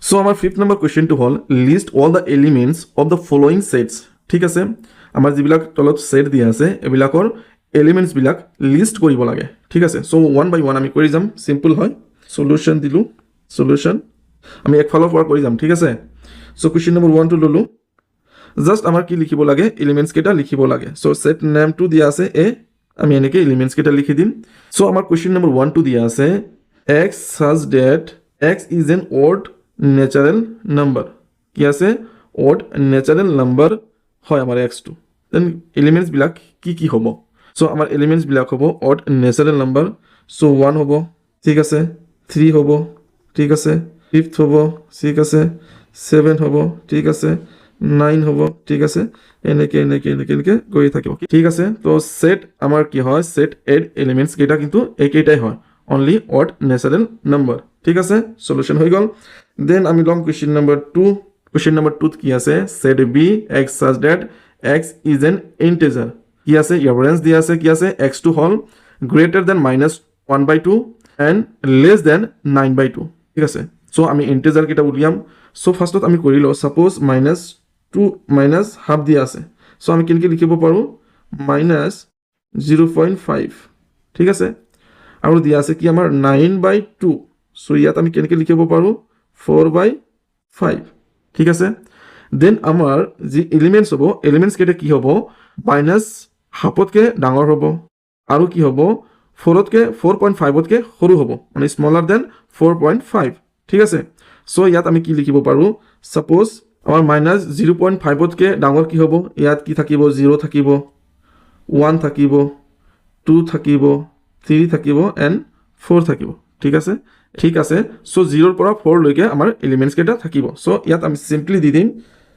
so আমাৰ fifth number কুৱেশ্যনটো হ'ল list all the elements of the following sets ঠিক আছে আমাৰ যিবিলাক তলত ছেট দিয়া আছে এইবিলাকৰ এলিমেণ্টছবিলাক লিষ্ট কৰিব লাগে ঠিক আছে চ' ওৱান বাই ওৱান আমি কৰি যাম চিম্পল হয় সলিউশ্যন দিলোঁ সলিউশ্যন আমি একফালৰ পৰা কৰি যাম ঠিক আছে চ' কুৱেশ্যন নম্বৰ ওৱানটো ল'লোঁ জাষ্ট আমাৰ কি লিখিব লাগে এলিমেণ্টছ কেইটা লিখিব লাগে চ' ছেট নেমটো দিয়া আছে এ আমি এনেকৈ এলিমেণ্টছ কেইটা লিখি দিম চ' আমাৰ কুৱেশ্যন নম্বৰ ওৱানটো দিয়া আছে x such that X is N odd natural number কি আছে অড নেচাৰেল নাম্বাৰ হয় আমাৰ এক্সটো দেন এলিমেণ্টছবিলাক কি হ'ব চ' আমাৰ এলিমেণ্টছবিলাক হ'ব অড নেচাৰেল নাম্বাৰ চ' 1 হ'ব ঠিক আছে 3 হ'ব ঠিক আছে 5th হ'ব ঠিক আছে 7 হ'ব ঠিক আছে 9 হ'ব ঠিক আছে এনেকৈ গৈ থাকিব ঠিক আছে তো সেট আমাৰ কি হয় সেট এড এলিমেণ্টছ কেইটা কিন্তু একেইটাই হয় অনলি অড নেচাৰেল নাম্বাৰ ঠিক আছে সলিউশ্যন হৈ গ'ল দেন আমি ল'ম কুৱেশ্যন নম্বৰ 2 কুৱেশ্যন নম্বৰ 2 কি আছে set B X such that X is an integer কি আছে ইয়াৰ ৰেঞ্জ দিয়া আছে কি আছে x2 হ'ল greater than -1/2 and less than 9/2 ঠিক আছে চ' আমি ইন্টিজাৰ কেইটা উলিয়াম চ' ফাৰ্ষ্টত আমি কৰি লওঁ ছাপ'জ -2 হাফ দিয়া আছে চ' আমি কেনেকৈ লিখিব পাৰোঁ -0.5 ঠিক আছে আৰু দিয়া আছে কি আমাৰ 9/2 চ' ইয়াত আমি কেনেকৈ লিখিব পাৰোঁ 4/5 ঠিক আছে দেন আমাৰ যি এলিমেণ্টছ হ'ব এলিমেণ্টছ কেইটা কি হ'ব মাইনাছ হাফতকৈ ডাঙৰ হ'ব আৰু কি হ'ব 4.5তকৈ সৰু হ'ব মানে স্মলাৰ দেন 4.5 ঠিক আছে চ' ইয়াত আমি কি লিখিব পাৰোঁ ছাপ'জ আমাৰ -0.5তকৈ ডাঙৰ কি হ'ব ইয়াত কি থাকিব 0 থাকিব 1 থাকিব 2 থাকিব 3 থাকিব এণ্ড 4 থাকিব ঠিক আছে চ' 0ৰ পৰা 4 লৈকে আমাৰ এলিমেণ্টছ কেইটা থাকিব চ' ইয়াত আমি চিম্পলি দি দিম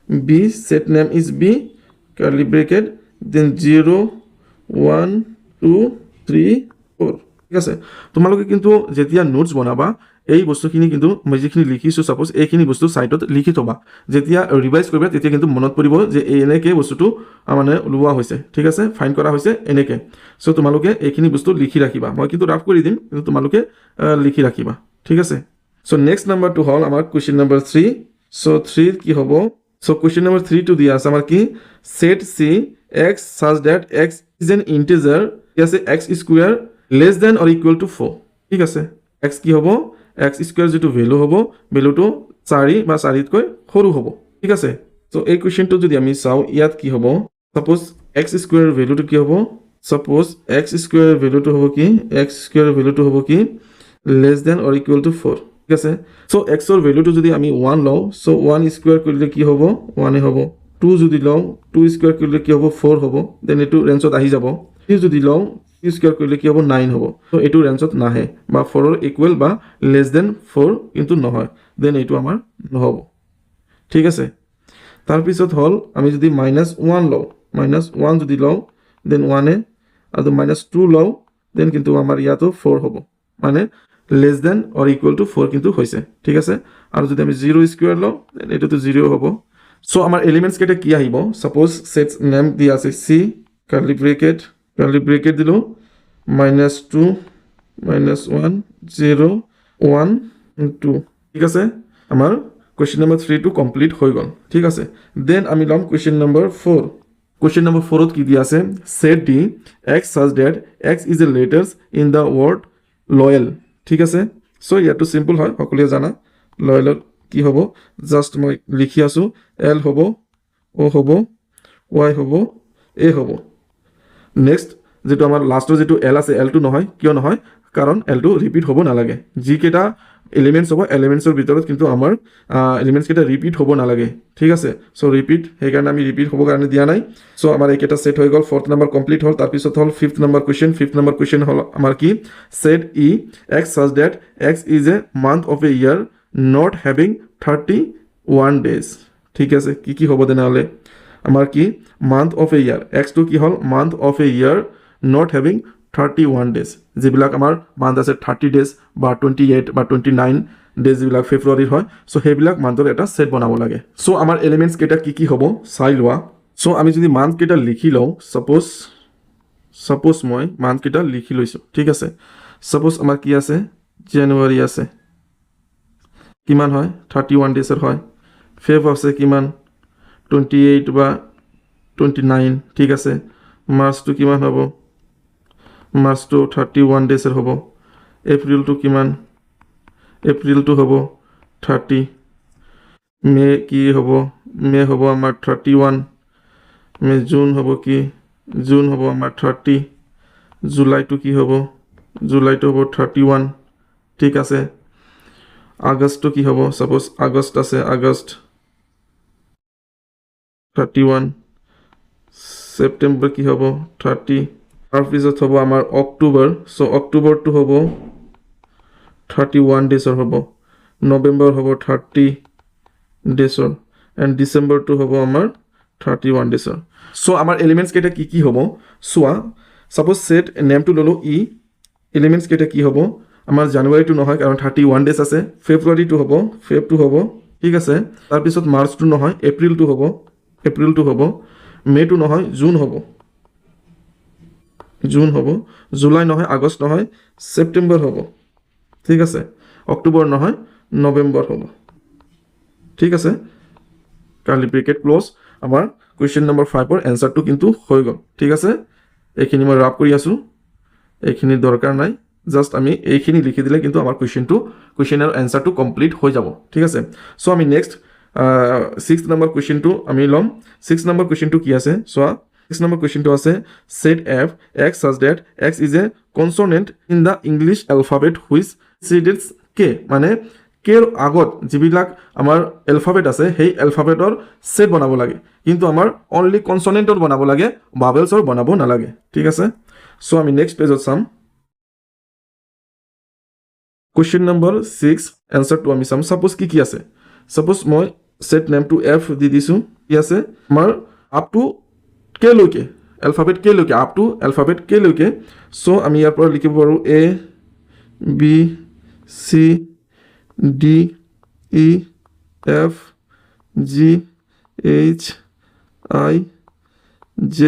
B set name is B curly bracket then 0 1 2 3 4 ঠিক আছে তোমালোকে কিন্তু যেতিয়া নোটছ বনাবা এই বস্তুখিনি কিন্তু মই যিখিনি লিখিছোঁ ছাপ'জ এইখিনি বস্তু ছাইডত লিখি থ'বা যেতিয়া ৰিভাইজ কৰিবা তেতিয়া কিন্তু মনত পৰিব যে এনেকৈ বস্তুটো মানে ওলোৱা হৈছে ঠিক আছে ফাইন কৰা হৈছে এনেকৈ চ' তোমালোকে এইখিনি বস্তু লিখি ৰাখিবা মই কিন্তু ৰাফ কৰি দিম কিন্তু তোমালোকে লিখি ৰাখিবা ঠিক আছে চ' নেক্সট নাম্বাৰটো হ'ল আমাৰ কুৱেশ্যন নম্বৰ 3 চ' 3 কি হ'ব চ' কুৱেশ্যন নম্বৰ 3টো দিয়া আছে আমাৰ কি set C X such that X is an integer কি আছে X square less than or equal to 4 ঠিক আছে এক্স কি হ'ব এক্স স্কুৱেৰ যিটো ভেলু হ'ব ভেলুটো 4 বা 4তকৈ সৰু হ'ব ঠিক আছে চ' এই কুৱেশ্যনটো যদি আমি চাওঁ ইয়াত কি হ'ব ছাপ'জ এক্স স্কুৱেৰ ভেলুটো কি হ'ব ছাপ'জ এক্স স্কুৱেৰ ভেলুটো হ'ব কি এক্স স্কুৱেৰ ভেলুটো হ'ব কি less than or equal to 4 ঠিক আছে চ' এক্সৰ ভেলুটো যদি আমি 1 লওঁ চ' 1 স্কুৱেৰ কৰিলে কি হ'ব 1 হ'ব 2 যদি লওঁ 2 স্কুৱেৰ কৰিলে কি হ'ব 4 হ'ব দেন এইটো ৰেঞ্জত আহি যাব 3 যদি লওঁ 3 স্কুৱেৰ কৰিলে কি হ'ব 9 হ'ব চ' এইটো ৰেঞ্জত নাহে বা 4ৰ ইকুৱেল বা লেছ দেন 4 কিন্তু নহয় দেন এইটো আমাৰ নহ'ব ঠিক আছে তাৰপিছত হ'ল আমি যদি -1 লওঁ -1 যদি লওঁ দেন 1 আৰু -2 লওঁ দেন কিন্তু আমাৰ ইয়াতো 4 হ'ব মানে less than or equal to 4 কিন্তু হৈছে ঠিক আছে আৰু যদি আমি 0 স্কুৱেৰ লওঁ দেন এইটোতো 0 হ'ব চ' আমাৰ এলিমেণ্টছ কেইটা কি আহিব ছাপ'জ ছেটছ নেম দিয়া আছে চি কাৰ্লি ব্ৰেকেট দিলোঁ -2 -1 0 1 2 ঠিক আছে আমাৰ কুৱেশ্যন নম্বৰ 3টো কমপ্লিট হৈ গ'ল ঠিক আছে দেন আমি ল'ম কুৱেশ্যন নম্বৰ 4 কুৱেশ্যন নম্বৰ 4ত কি দিয়া আছে set D X such that X is a letters in the word loyal ঠিক আছে চ' ইয়াতো চিম্পল হয় সকলোৱে জানা লয়েলত কি হ'ব জাষ্ট মই লিখি আছোঁ এল হ'ব অ' হ'ব ৱাই হ'ব এ হ'ব নেক্সট যেটো আমাৰ লাষ্টৰ যেটো এল আছে এলটো নহয় কিয় নহয় কাৰণ এলটো ৰিপিট হ'ব নালাগে যিকেইটা এলিমেণ্টছ হ'ব এলিমেণ্টছৰ ভিতৰত কিন্তু আমাৰ এলিমেণ্টছ কেইটা ৰিপিট হ'ব নালাগে ঠিক আছে চ' ৰিপিট সেইকাৰণে আমি ৰিপিট হ'ব কাৰণে দিয়া নাই চ' আমাৰ এইকেইটা ছেট হৈ গ'ল 4th নম্বৰ কমপ্লিট হ'ল তাৰপিছত হ'ল 5th নম্বৰ কুৱেশ্যন হ'ল আমাৰ কি set E X such that X is a month of a year not having 31 days ঠিক আছে কি হ'ব তেনেহ'লে আমাৰ কি মান্থ অফ এ ইয়াৰ এক্সটো কি হ'ল month of a year not having 31 days যিবিলাক আমাৰ মান্থ আছে 30 ডেজ বা 28 বা 29 ডেজ যিবিলাক ফেব্ৰুৱাৰীৰ হয় চ' সেইবিলাক মান্থৰ এটা ছেট বনাব লাগে চ' আমাৰ এলিমেণ্টছ কেইটা কি হ'ব চাই লোৱা চ' আমি যদি মান্থ কেইটা লিখি লওঁ ছাপ'জ মই মান্থ কেইটা লিখি লৈছোঁ ঠিক আছে ছাপ'জ আমাৰ কি আছে জানুৱাৰী আছে কিমান হয় 31 ডেজৰ হয় ফেভ আছে কিমান 28 বা 29 ঠিক আছে মাৰ্চটো কিমান হ'ব মাৰ্চটো 31 ডেজৰ হ'ব এপ্ৰিলটো কিমান এপ্ৰিলটো হ'ব 30 মে কি হ'ব মে হ'ব আমাৰ 31 মে জুন হ'ব কি জুন হ'ব আমাৰ 30 জুলাইটো কি হ'ব জুলাইটো হ'ব 31 ঠিক আছে আগষ্টটো কি হ'ব সাপোজ আগষ্ট আছে আগষ্ট 31 সেপ্টেম্বৰ কি হ'ব 30 তাৰপিছত হ'ব আমাৰ অক্টোবৰ সো অক্টোবৰটো হ'ব 31 ডেজৰ হ'ব নৱেম্বৰ হ'ব 30 ডেজৰ এণ্ড ডিচেম্বৰটো হ'ব আমাৰ 31 ডেজৰ সো আমাৰ এলিমেণ্টছ কেইটা কি হ'ব চোৱা সাপোজ সেট নেমটো ললো ই এলিমেণ্টছ কেইটা কি হ'ব আমাৰ জানুৱাৰীটো নহয় কাৰণ 31 ডেজ আছে ফেব্ৰুৱাৰীটো হ'ব ফেব্ৰুৱাৰীটো হ'ব ঠিক আছে তাৰপিছত মাৰ্চটো নহয় এপ্ৰিলটো হ'ব মেটো নহয় জুন হ'ব জুলাই নহয় আগষ্ট নহয় সেপ্টেম্বৰ হ'ব ঠিক আছে অক্টোবৰ নহয় নৱেম্বৰ হ'ব ঠিক আছে কাৰ্লি ব্ৰেকেট ক্লোজ আমাৰ কুৱেশ্যন নম্বৰ 5 ৰ এনসাৰটো কিন্তু হৈ গ'ল ঠিক আছে এইখিনি মই ৰাপ কৰি আছো এইখিনি দৰকাৰ নাই জাস্ট আমি এইখিনি লিখি দিলে কিন্তু আমাৰ কুৱেশ্যনৰ এনসাৰটো কমপ্লিট হৈ যাব ঠিক আছে সো আমি নেক্সট 6 নম্বৰ কুৱেশ্যনটো আমি লম 6 নম্বৰ কুৱেশ্যনটো কি আছে সোৱা 6 নম্বৰ কুৱেশ্যনটো আছে set f x such that x is a consonant in the English alphabet which precedes k মানে k ৰ আগত যিবিলাক আমাৰ এলফাবেট আছে সেই এলফাবেটৰ সেট বনাব লাগে কিন্তু আমাৰ অনলি কনসোনেন্টৰ বনাব লাগে ভাৱেলছৰ বনাব নালাগে ঠিক আছে সো আমি নেক্সট পেজত চাম Question number 6 answer to আমি চাম সাপোজ কি আছে সাপোজ মই set name to f দি দিছো কি আছে আমাৰ আপ টু k লৈকে alphabet k লৈকে আপ টু alphabet k লৈকে সো আমি ইয়াৰ পৰা লিখিব পাৰো a b c d e f g h i j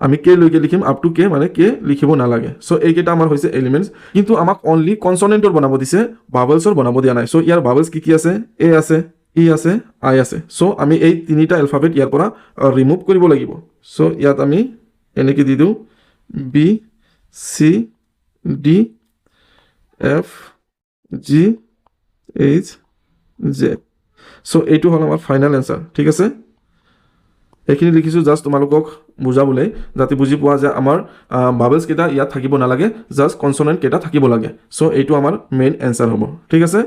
আমি কে লৈকে লিখিম আপ টু কে মানে কে লিখিব নালাগে সো এইকেইটা আমাৰ হৈছে এলিমেন্টস কিন্তু আমাক অনলি কনসোনেন্টৰ বনাব দিছে ভাৱেলছৰ বনাব দিয়া নাই সো ইয়াৰ ভাৱেলছ কি আছে এ আছে ই আছে আই আছে সো আমি এই তিনিটা এলফাবেট ইয়াৰ পৰা ৰিমুভ কৰিব লাগিব সো ইয়াত আমি এনেকৈ দি দিওঁ B C D F G H J so এইটো হ'ল আমাৰ ফাইনেল এনসাৰ ঠিক আছে এইখিনি লিখিছো জাস্ট তোমালোকক বুজাবলৈ যাতে বুজি পোৱা যে আমাৰ ভাৱেলছ কেইটা ইয়াত থাকিব নালাগে জাস্ট কনসোনেন্ট কেইটা থাকিব লাগে সো এইটো আমাৰ মেইন এনসাৰ হ'ব ঠিক আছে